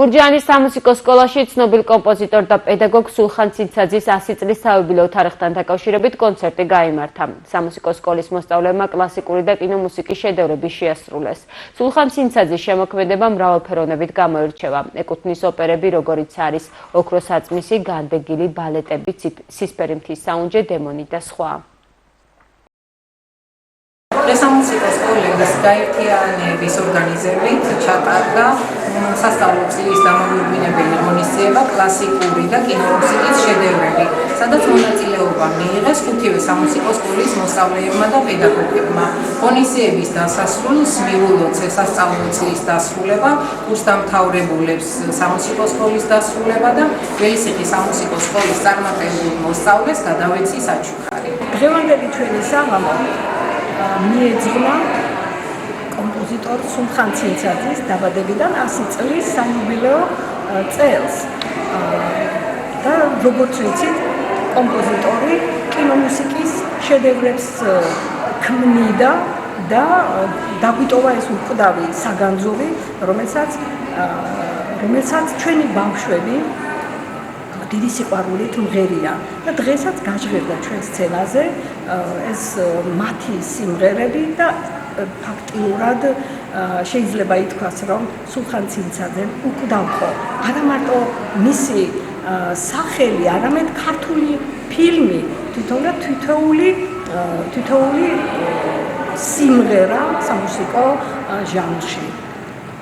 გურჯაანის სამუსიკო სკოლაში ცნობილ კომპოზიტორ და პედაგოგ სულხან ცინცაძის 100 წლის საიუბილეო თარიღთან დაკავშირებით კონცერტი გაიმართა. სამუსიკო სკოლის მოსწავლეებმა კლასიკური და კინომუსიკის შედევრები შეასრულეს. სულხან ცინცაძის შემოქმედება მრავალფეროვნებით გამოირჩევა. ეკუთვნის ოპერები, როგორიც არის ოქროს აწმისი, განდეგილი, ბალეტები, სისფერი მთის საუნჯე, დემონი და სხვა. სამუსიკო სკოლის გაერთიანების ორგანიზებით ჩატარდა სასწავლო წლის დამოუკიდებელი ღონისძიება კლასიკური და კინომუსიკის შედევრები, სადაც მონაწილეობა მიიღეს 5-ვე სამუსიკო სკოლის მოსწავლეებმა და პედაგოგებმა. ღონისძიების დასასრულს მიულოცა სასწავლო წლის დასრულება, კურსდამთავრებულებს სამუსიკო სკოლის დასრულება და ველისიხის სამუსიკო სკოლის წარმატებულ მოსწავლეს გადავეცი საჩუქარი. დღევანდელი ჩვენი საღამო მიეძღვნა კომპოზიტორ სულხან ცინცაძის დაბადებიდან 100 წლის საიუბილეო წელს. და როგორც ვიცით, კომპოზიტორი კინომუსიკის შედევრებს ქმნიდა და დაგვიტოვა ეს უკვდავი საგანძური, რომელსაც ჩვენი ბავშვები დიდი სიყვარულით მღერიან და დღესაც გაჟღერდა ჩვენ სცენაზე ეს მათი სიმღერები და ფაქტიურად შეიძლება ითქვას, რომ სულხან ცინცაძემ უკვდავ არა მარტო მისი სახელი, არამედ ქართული ფილმი, თითოეული სიმღერა სამუსიკო ჟანრში.